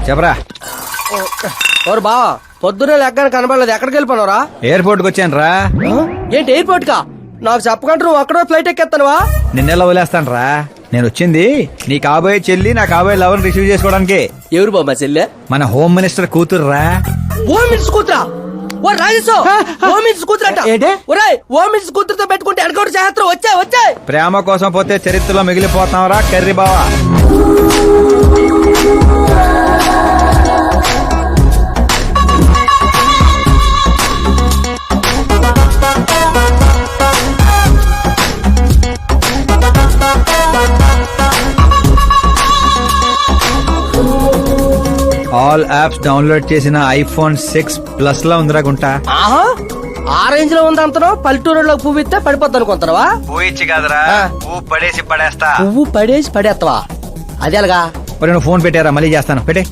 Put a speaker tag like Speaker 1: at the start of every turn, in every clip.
Speaker 1: చెప్పరా.
Speaker 2: ఓరు బావా పొద్దునే లెక్కన కనబడలేదు, ఎక్కడికి వెళ్ళిపోనరా?
Speaker 1: ఎయిర్పోర్ట్ కి వచ్చాను రా.
Speaker 2: ఏంటి ఎయిర్పోర్ట్ కా? నాకు చెప్పకుండా నువ్వు అక్కడ ఫ్లైట్ ఎక్కేస్తానువా?
Speaker 1: నిన్నెలా వదిలేస్తాను రా. నేను వచ్చింది నీ కాబోయే చెల్లి నా కాబోయే లవర్ రిసీవ్ చేసుకోవడానికి.
Speaker 2: ఎవరు బాబా చెల్లె?
Speaker 1: మన హోమ్ మినిస్టర్ కూతురు రా.
Speaker 2: హోమ్ మినిస్టర్ కూతురా? ఓ రాజేశో, హోమ్ మినిస్టర్ కూతురట. ఒరేయ్, హోమ్ మినిస్టర్ కూతురుతో పెట్టుకుంటే ఎడగొట్టు చేస్తారు. వచ్చాయి
Speaker 1: ప్రేమ కోసం పోతే చరిత్రలో మిగిలిపోతాం రా కర్రీ బావా. ఆల్ యాప్స్ డౌన్లోడ్ చేసిన ఐఫోన్ 6 ప్లస్ లా ఉందిరా గుంటా.
Speaker 2: ఆహా, ఆ రేంజ్ లో ఉంది అంతనో. పల్లెటూరులో పువ్వు ఇస్తే పడిపోద్ది అనుకుంటావా?
Speaker 1: పోయిచ్చి కాదురా, పువ్వు పడేసి పడేస్తా.
Speaker 2: పువ్వు పడేసి పడేస్తావా? అదే అలాగా.
Speaker 1: మరి నువ్వు ఫోన్ పెట్టారా? మళ్ళీ చేస్తాను, పెట్టే.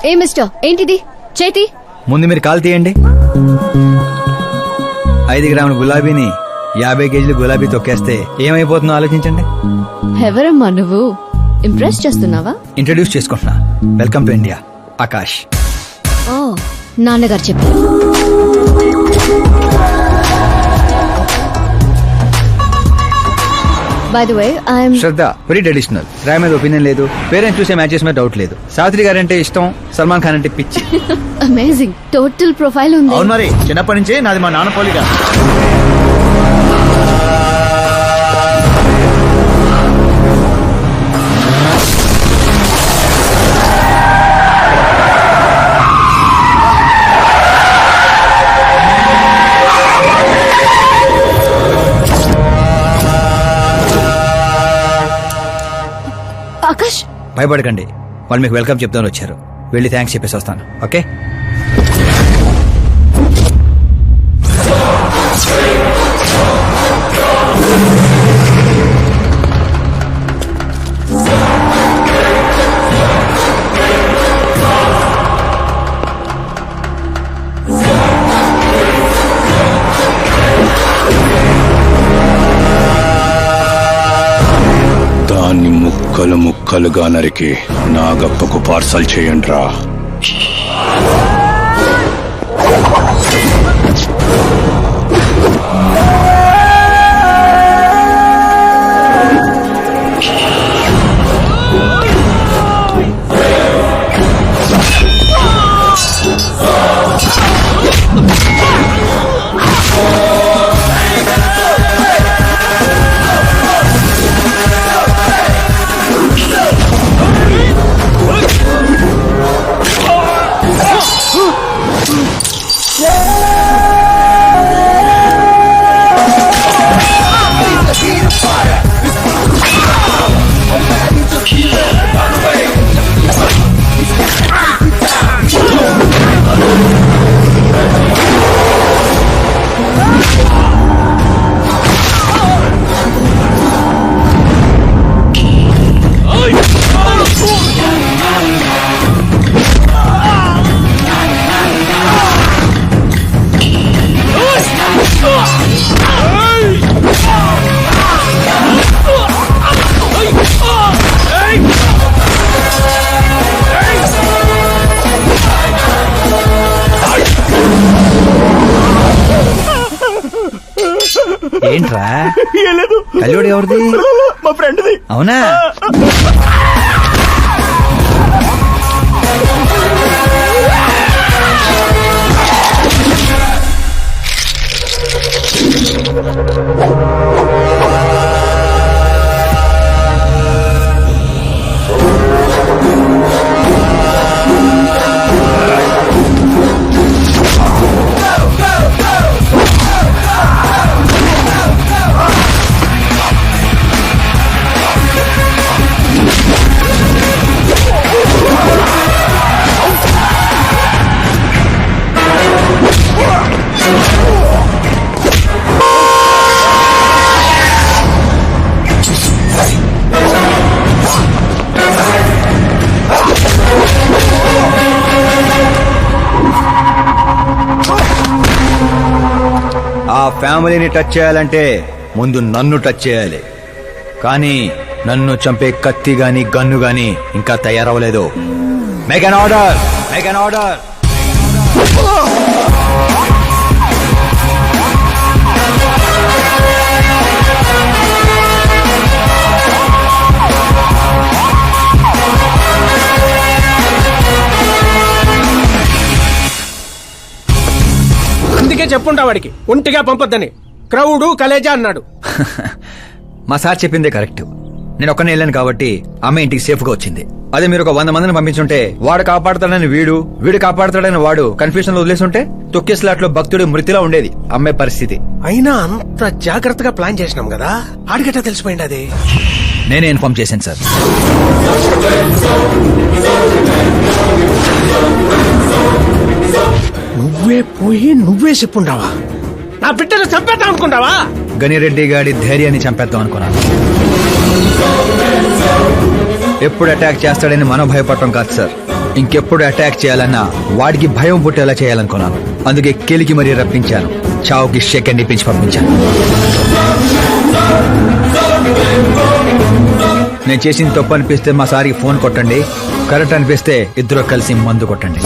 Speaker 3: ఏ మిస్టర్, ఏంటిది చేతి?
Speaker 1: ముందు మీరు కాల్ తీయండి. 5 గ్రాముల గులాబీని 50 కేజీలు గులాబీ తొక్కేస్తే ఏమైపోతుందో ఆలోచించండి.
Speaker 3: ఎవరమ్మా నువ్వు? ఇంప్రెస్ చేస్తున్నావా?
Speaker 1: ఇంట్రడ్యూస్ చేసుకుంటున్నా. Welcome to India, Akash.
Speaker 3: ఓ, నాన్నగారు చెప్పారు. By the way, I'm
Speaker 1: Shraddha. Very traditional. Rai మీద ఒపీనియన్ లేదు, పేరెంట్స్ చూసే మ్యాచెస్ మీద డౌట్ లేదు. సావిత్రి గారు అంటే ఇష్టం, సల్మాన్ ఖాన్ అంటే పిచ్చి.
Speaker 3: అమేజింగ్, టోటల్ ప్రొఫైల్ ఉంది.
Speaker 1: అవును మరి, చిన్నప్పటి నుంచి నాది మా నాన్న పోలిక.
Speaker 3: ఆకాష్,
Speaker 1: భయపడకండి, వాళ్ళు మీకు వెల్కమ్ చెప్తాను వచ్చారు. వెళ్ళి థ్యాంక్స్ చెప్పేసి వస్తాను. ఓకే.
Speaker 4: దాన్ని ముక్కలు ముక్కలుగా నరికి నాగప్పకు పార్సల్ చేయండి రా.
Speaker 1: ఏంట్రా కల్లుడు ఎవరిది?
Speaker 4: మా ఫ్రెండ్ది.
Speaker 1: అవునా? ఫ్యామిలీని టచ్ చేయాలంటే ముందు నన్ను టచ్ చేయాలి. కానీ నన్ను చంపే కత్తి గాని గన్ను గాని ఇంకా తయారవ్వలేదు. Make an order, make an order.
Speaker 5: అందుకే చెప్పుంటా వాడికి ఒంటిగా పంపొద్దని. క్రౌడు కలేజా అన్నాడు.
Speaker 1: మా సార్ చెప్పిందే కరెక్ట్. నేను ఒక్కనే వెళ్ళాను కాబట్టి అమ్మ ఇంటికి సేఫ్ గా వచ్చింది. అదే మీరు ఒక 100 మందిని పంపించుంటే వాడు కాపాడుతాడని వీడు కాపాడుతాడని వాడు కన్ఫ్యూజన్ లో వదిలేసుంటే తొక్కేస్లాట్ లో భక్తుడి మృతిలా ఉండేది అమ్మే పరిస్థితి.
Speaker 5: అయినా అంత జాగ్రత్తగా ప్లాన్ చేసినాం కదా, ఆడిగట్టా తెలిసిపోయింది అది.
Speaker 1: నేనే ఇన్ఫార్మ్ చేశాను సార్.
Speaker 5: నువ్వే పోయి నువ్వే చెప్పుండావా? నా బిడ్డను చంపేద్దాం అనుకుంటావా?
Speaker 1: గనిరెడ్డి గాడి ధైర్యాన్ని చంపేద్దాం అనుకున్నాను. ఎప్పుడు అటాక్ చేస్తాడని మనం భయపడటం కాదు సార్, ఇంకెప్పుడు అటాక్ చేయాలన్నా వాడికి భయం పుట్టేలా చేయాలనుకున్నాను. అందుకే కెలికి మరీ రప్పించాను. చావుకి షెకండ్ ఇప్పించి పంపించాను. నేను చేసిన తప్పు అనిపిస్తే మా సారికి ఫోన్ కొట్టండి, కరెక్ట్ అనిపిస్తే ఇద్దరు కలిసి మందు కొట్టండి.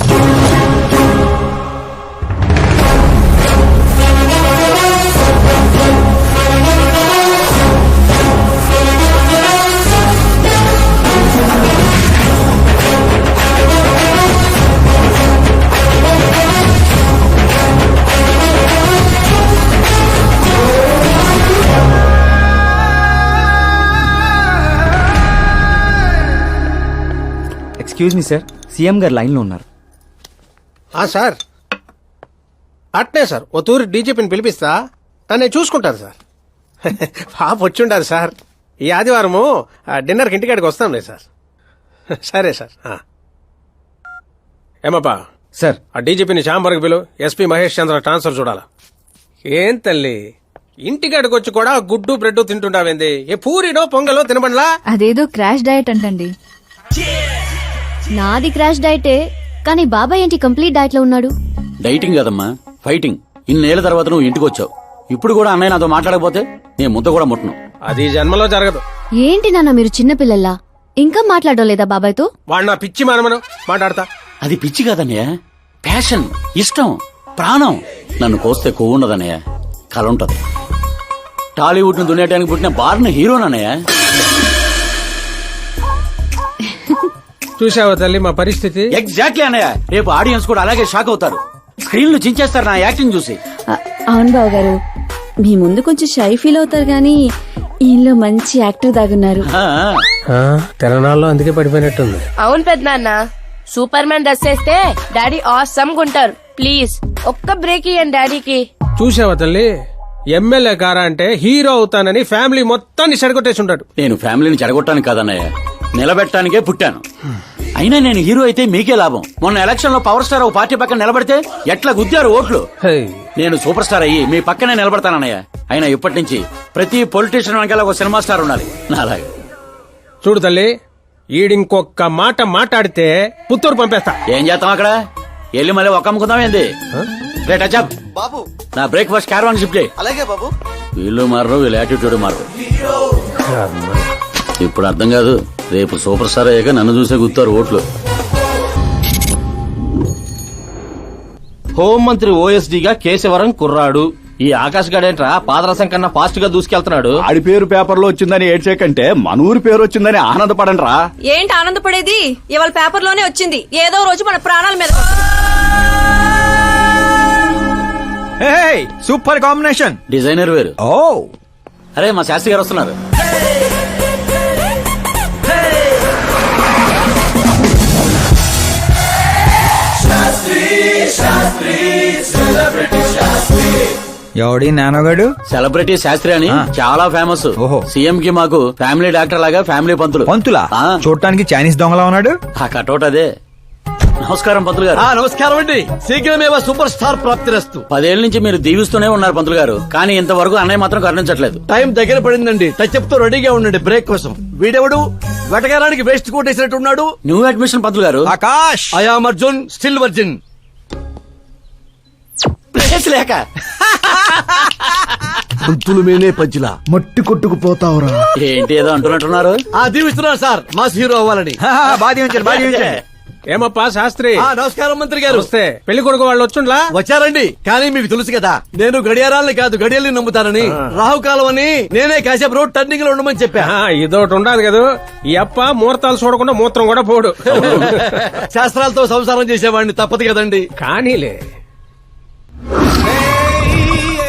Speaker 6: ఎక్స్క్యూజ్ మీ సార్, సీఎం గారు లైన్లో ఉన్నారు.
Speaker 5: సార్ అట్నే సార్, ఓ తూరి డీజీపీని పిలిపిస్తా, నన్ను చూసుకుంటాను సార్. పాప వచ్చిండారు సార్. ఈ ఆదివారము డిన్నర్కి ఇంటికాడికి వస్తాంలే సార్. సరే సార్. ఏమప్పా
Speaker 6: సార్,
Speaker 5: ఆ డీజీపీని చాంబర్కి పిలు, ఎస్పీ మహేష్ చంద్ర ట్రాన్స్ఫర్ చూడాలా. ఏం తల్లి ఇంటికాడికి వచ్చి కూడా గుడ్డు బ్రెడ్ తింటుంటావేంది? ఏ పూరినో పొంగలో తినబండ్లా?
Speaker 3: అదేదో క్రాష్ డయట్ అంటండి. నాది క్రాష్ డయటే, కానీ బాబాయ్ ఏంటి కంప్లీట్ డయట్ లో ఉన్నాడు?
Speaker 7: డైటింగ్ కదమ్మా, ఫైటింగ్. ఇన్నేళ్ల తర్వాత నువ్వు ఇంటికి వచ్చావు. ఇప్పుడు కూడా అన్నయ్య నాతో మాట్లాడకపోతే నేను ముద్ద కూడా ముట్టను.
Speaker 5: అది జన్మలో జరగదు.
Speaker 3: ఏంటి నాన్న మీరు చిన్న పిల్లల్లా ఇంకా మాట్లాడడం లేదా బాబాయ్తో?
Speaker 5: వాడు నా పిచ్చి మనమను మాట్లాడతా.
Speaker 7: అది పిచ్చి కాదన్నయ్య, ప్యాషన్, ఇష్టం, ప్రాణం. నన్ను కోస్తే కొవ్వు ఉండదన్నయ్య, కళ ఉంటది. టాలీవుడ్ ను దున్నేయడానికి పుట్టిన బార్న హీరోనన్నయ్య.
Speaker 5: చూసావా తల్లి మా పరిస్థితి?
Speaker 7: ఎగ్జాక్ట్లీ అన్నయ్య, రేపు ఆడియన్స్ కూడా అలాగే షాక్ అవుతారు. స్క్రీన్లు చించేస్తారు నా యాక్టింగ్ చూసి.
Speaker 8: అవును బావ గారు, మీ ముందు కొంచెం షై ఫీల్ అవుతారు గానీ ఈయనలో మంచి యాక్టర్ దాగున్నారు.
Speaker 5: తెలంగాణలో అందుకే పడిపోయినట్టుంది.
Speaker 9: అవును పెద్దనాన్న, సూపర్ మ్యాన్ డ్రెస్ వేస్తే డాడీ ఆసమ్ గుంటారు. ప్లీజ్ ఒక్క బ్రేక్ ఇయ్యండి డాడీకి.
Speaker 5: చూసావా తల్లి, ఎమ్మెల్యే కారా అంటే హీరో అవుతానని ఫ్యామిలీ మొత్తాన్ని చెడగొట్టేసి ఉంటాడు.
Speaker 7: నేను ఫ్యామిలీని చెడగొట్టాను కాదన్నయ్య, నిలబెట్టడానికే పుట్టాను. అయినా నేను హీరో అయితే మీకే లాభం. మొన్న ఎలక్షన్ లో పవర్ స్టార్ ఒక పార్టీ పక్కన నిలబడితే ఎట్లా గుద్దారు ఓట్లు. నేను సూపర్ స్టార్ అయ్యి మీ పక్కనే నిలబడతానన్నయ్య. అయినా ఇప్పటి నుంచి ప్రతి పొలిటీషియన్ వెనకాల ఒక సినిమా స్టార్ ఉండాలి నాలాగా.
Speaker 5: చూడు తల్లి, ఈడింకొక్క మాట మాట్లాడితే పుత్తూరు పంపేస్తా.
Speaker 7: ఏం చేస్తాం అక్కడ వెళ్ళి మళ్ళీ ఒక అమ్ముకుందాం ఏంది?
Speaker 2: బాబు
Speaker 7: నా బ్రేక్ఫాస్ట్ క్యారవాన్ షిఫ్ట్ చేయి.
Speaker 2: అలాగే బాబు.
Speaker 7: వీళ్ళు మారరు, వీళ్ళ యాటిట్యూడ్ మారరు. ఇప్పుడు అర్థం కాదు, రేపు సూపర్ స్టార్ అయ్యాక నన్ను చూసే గుర్తారు ఓట్లు.
Speaker 10: హోంమంత్రి ఓఎస్డీగా కేశవరం కుర్రాడు. ఈ ఆకాశ్ గడేంట్రా పాదరసం కన్నా ఫాస్ట్ గా దూసుకెళ్తున్నాడు.
Speaker 4: ఆడి పేరు పేపర్లో వచ్చిందని ఏడ్చేకంటే మన ఊరి పేరు వచ్చిందని ఆనందపడండి రా.
Speaker 9: ఏంటి ఆనందపడేది? ఇవాళ పేపర్ లోనే వచ్చింది. ఏదో రోజు మన ప్రాణాల మీద.
Speaker 1: Super combination.
Speaker 7: డిజైనర్ వేరు.
Speaker 1: ఓ
Speaker 7: అరే మా శాస్త్రి గారు వస్తున్నారు.
Speaker 1: ఎవడి నానోగాడు?
Speaker 7: సెలబ్రిటీ శాస్త్రి అని చాలా ఫేమస్.
Speaker 1: ఓహో.
Speaker 7: సీఎం కి మాకు ఫ్యామిలీ డాక్టర్ లాగా ఫ్యామిలీ పంతులు.
Speaker 1: పంతులా? చూడటానికి చైనీస్ దొంగలా ఉన్నాడు.
Speaker 7: ఆ కటౌట్ అదే. నమస్కారం పంతులు గారు.
Speaker 10: నమస్కారం అండి. శీఘ్రమేవో సూపర్ స్టార్ ప్రాప్తిరస్తు.
Speaker 7: 10 ఏళ్ల నుంచి మీరు దీవిస్తూనే ఉన్నారు పంతులు గారు, కానీ ఇంతవరకు అన్నయ్య మాత్రం కరుణించట్లేదు.
Speaker 10: టైం దగ్గర పడిందండి. టచ్ తో రెడీగా ఉండండి బ్రేక్ కోసం. వీడెవడు వెటకారానికి వేస్ట్ కోటేసినట్టున్నాడు.
Speaker 7: న్యూ అడ్మిషన్ పంతులు గారు.
Speaker 1: Akash.
Speaker 10: I am Arjun, still virgin.
Speaker 7: Place లేక
Speaker 10: పంతులు మేనే పంచిలా
Speaker 6: మట్టి కొట్టుకుపోతావురా.
Speaker 7: ఏంటి ఏదో అంటున్నట్టున్నారు?
Speaker 10: దీవిస్తున్నారు సార్ మాస్ హీరో అవ్వాలని.
Speaker 1: బాధ ఉంచారు బాధ ఉంచారు.
Speaker 5: ఏమప్పా శాస్త్రి?
Speaker 10: నమస్కారం మంత్రి గారు.
Speaker 5: వస్తే పెళ్లి కొడుకు వాళ్ళు వచ్చుండ్లా?
Speaker 10: వచ్చారండి. కానీ మీకు తెలుసు కదా నేను గడియారాలని కాదు గడియల్ని నమ్ముతానని. రాహుకాలం అని నేనే కాసేపు రోడ్ టర్నింగ్ లో ఉండమని చెప్పా.
Speaker 5: ఇదొకటి ఉండదు కదా, ఈ అప్ప ముహూర్తాలు చూడకుండా మూత్రం కూడా పోడు.
Speaker 10: శాస్త్రాలతో సంసారం చేసేవాడిని తప్పదు కదండి.
Speaker 5: కానీలే.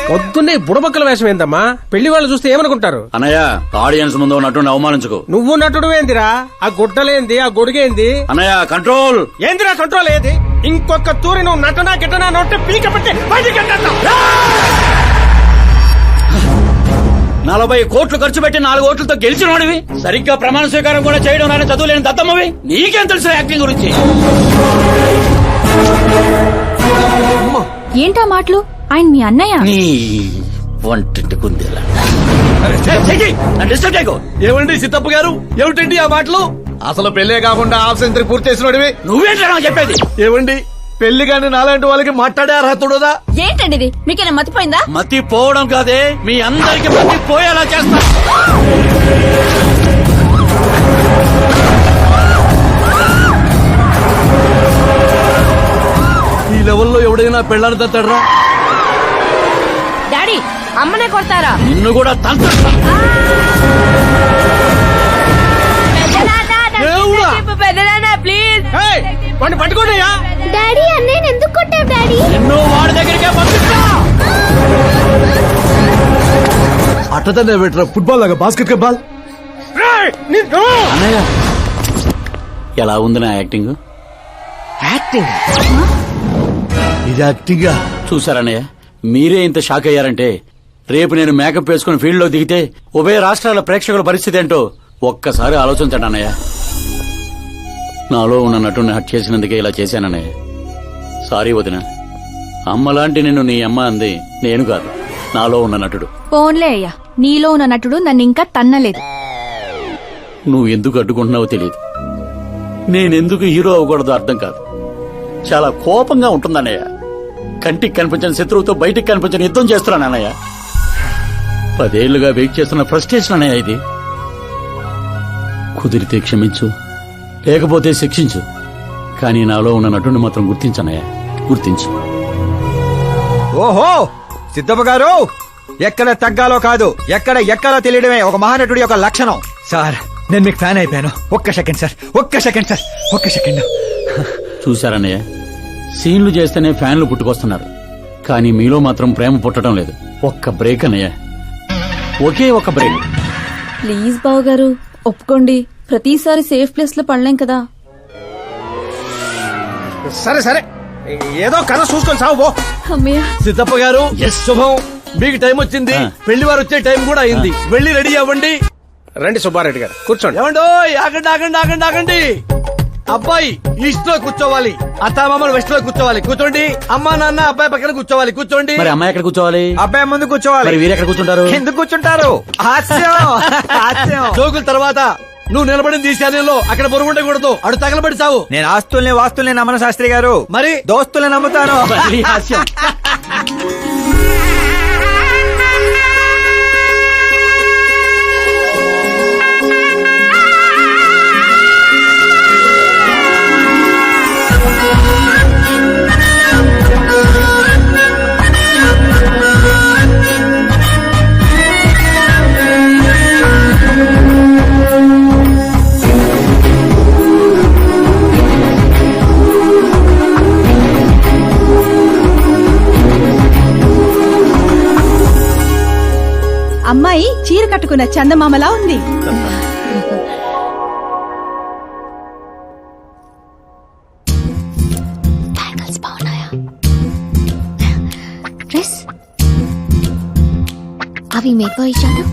Speaker 5: పొద్దున్నే బుడబక్కల వేషం ఏందమ్మా? పెళ్లి వాళ్ళు చూస్తే ఏమనుకుంటారు?
Speaker 7: అన్నయ్య ఆడియన్స్ ముందు ఉన్నట్టు అవమానించుకో.
Speaker 5: నువ్వు నటుడు ఏందిరా? ఆ గుడ్డలేంది, ఆ గొడుగేంది?
Speaker 7: అన్నయ్య కంట్రోల్.
Speaker 5: ఏందిరా కంట్రోల్ ఏది? ఇంకొక తూరి నువ్వు నటనా గిట్టనా నోటే పీక పెట్టి బయటికి గెంటేస్తా.
Speaker 7: 40 కోట్లు ఖర్చు పెట్టి 4 ఓట్లతో గెలిచినోడివి, సరిగ్గా ప్రమాణ స్వీకారం కూడా చేయడం నాని చదువు లేని దత్తమ్మవి. నీకేం తెలుసు యాక్టింగ్ గురించి?
Speaker 3: ఏంటా మాటలు? ఆయన మీ అన్నయ్య.
Speaker 7: నీ వంటింటి కుందేలా. డిస్టర్బ్ చేయకు.
Speaker 10: ఏమండి సిద్ధప్ప గారు, ఏమిటండి ఆ మాటలు?
Speaker 6: అసలు పెళ్లే కాకుండా హాఫ్ సెంచరీ పూర్తి చేసినోడివి.
Speaker 7: నువ్వేంటా చెప్పేది?
Speaker 10: ఏమండి పెళ్లి కానీ నాలాంటి వాళ్ళకి మాట్లాడే అర్హత ఉండదా?
Speaker 8: ఏంటండి ఇది? మీకేనా మతిపోయిందా?
Speaker 7: మతి పోవడం కాదే, మీ అందరికి మతి పోయేలా చేస్తా.
Speaker 10: ఈ లెవెల్లో ఎవడైనా పెళ్ళాన్ని తట్టడరా?
Speaker 9: డాడీ అమ్మనే కొడతారా?
Speaker 7: నిన్ను కూడా తంత్ర.
Speaker 10: దేవుడా!
Speaker 9: పెద్దనాన్న ప్లీజ్.
Speaker 5: వాడిని పట్టుకోండియా.
Speaker 3: డాడీ అన్నయ్య ఎందుకు కొట్టావు డాడీ?
Speaker 7: నిన్ను వాడి దగ్గరికే పంపిస్తా.
Speaker 10: అట్టతనే పెట్టరా ఫుట్బాల్ లాగా బాస్కెట్ బాల్.
Speaker 7: అన్నయ్య ఎలా ఉంది నా యాక్టింగ్?
Speaker 10: ఇది యాక్టింగ్.
Speaker 7: చూసారన్నయ్య, మీరే ఇంత షాక్ అయ్యారంటే రేపు నేను మేకప్ వేసుకుని ఫీల్డ్ లో దిగితే ఉభయ రాష్ట్రాల ప్రేక్షకుల పరిస్థితి ఏంటో ఒక్కసారి ఆలోచించండి అన్నయ్య. నాలో ఉన్న నటుని హట్ చేసినందుకే ఇలా చేశానన్నయ్య. సారీ వదిన. అమ్మలాంటి నిన్ను నీ అమ్మ అంది నేను కాదు, నాలో ఉన్న నటుడు.
Speaker 3: పోన్లే అయ్యా, నీలో ఉన్న నటుడు నన్ను ఇంకా తన్నలేదు.
Speaker 7: నువ్వు ఎందుకు అడ్డుకుంటున్నావో తెలియదు, నేనెందుకు హీరో అవ్వకూడదో అర్థం కాదు. చాలా కోపంగా ఉంటుందన్నయ్య. కంటికి కనిపించని శత్రువుతో బయటికి కనిపించని యుద్ధం చేస్తున్నాను అన్నయ్య. 10 ఏళ్లుగా వెయిట్ చేస్తున్న ఫ్రస్ట్రేషన్ అన్నయ్య ఇది. కుదిరితే క్షమించు, లేకపోతే శిక్షించు, కానీ నాలో ఉన్న నటుని మాత్రం గుర్తించనయ్య, గుర్తించు.
Speaker 1: ఓహో సిద్ధప్ప గారు, ఎక్కడ తగ్గాలో కాదు ఎక్కడ ఎక్కడో తెలియడమే ఒక మహానటుడి యొక్క లక్షణం. సార్ నేను మీకు ఫ్యాన్ అయిపోయాను. ఒక్క సెకండ్ సార్, ఒక్క సెకండ్ సార్, ఒక్క సెకండ్.
Speaker 7: చూశారన్నయ్య, సీన్లు చేస్తేనే ఫ్యాన్లు పుట్టుకొస్తున్నారు, కానీ మీలో మాత్రం ప్రేమ పుట్టడం లేదు. ఒక్క బ్రేక్ అన్నయ్య, ఒకే ఒక బ్రేక్.
Speaker 8: ప్లీజ్ బావ గారు ఒప్పుకోండి. ప్రతిసారి సేఫ్ ప్లేస్ లో పడలేం కదా.
Speaker 5: సరే సరే, ఏదో కథ చూసుకొని సాగు పో.
Speaker 8: అమ్మయ్య
Speaker 10: సిద్ధప్ప గారు శుభం. మీకు టైం వచ్చింది, పెళ్లి వారు వచ్చే టైం కూడా అయింది. వెళ్ళి రెడీ అవ్వండి.
Speaker 5: రండి సుబ్బారెడ్డి గారు, కూర్చోండి.
Speaker 10: ఏమండో ఆగండి ఆగండి ఆగండి ఆగండి. అబ్బాయి ఈస్ట్ లో కూర్చోవాలి, అత్తామామలు వెస్ట్ లో కూర్చోవాలి. కూర్చోండి. అమ్మా నాన్న అబ్బాయి పక్కన కూర్చోవాలి. కూర్చోండి.
Speaker 7: మరి అమ్మాయి ఎక్కడ కూర్చోవాలి?
Speaker 1: అబ్బాయి ముందు కూర్చోవాలి.
Speaker 7: మరి వీరు ఎక్కడ కూర్చుంటారు?
Speaker 1: ఎందుకు కూర్చుంటారు? హాస్యం హాస్యం.
Speaker 10: జోకుల తర్వాత నువ్వు నిలబడింది ఈ శాలెంలో, అక్కడ బరువు ఉండకూడదు. అడు తగలబడి సావు.
Speaker 1: నేను ఆస్తుల్ని వాస్తుల్ని నమ్మను శాస్త్రి గారు,
Speaker 10: మరి
Speaker 1: దోస్తుల్ని నమ్ముతాను.
Speaker 7: మళ్ళీ హాస్యం.
Speaker 8: అమ్మాయి చీర కట్టుకున్న చందమామలా ఉంది.
Speaker 3: బ్యాంగిల్స్ బాగున్నాయా? డ్రెస్ అవి మేకో ఇచ్చాను.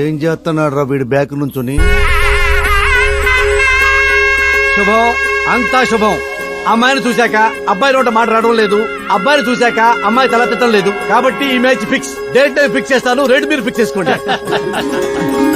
Speaker 10: ఏం చేస్తున్నాడు రా వీడి బ్యాక్ నుంచుని? శుభం, అంతా శుభం. అమ్మాయిని చూశాక అబ్బాయి నోట మాట రావడం లేదు, అబ్బాయిని చూశాక అమ్మాయి తల తిట్టడం లేదు. కాబట్టి ఈ మ్యాచ్ ఫిక్స్. డేట్ నేను ఫిక్స్ చేస్తాను, రేట్ మీరు ఫిక్స్ చేసుకోండి.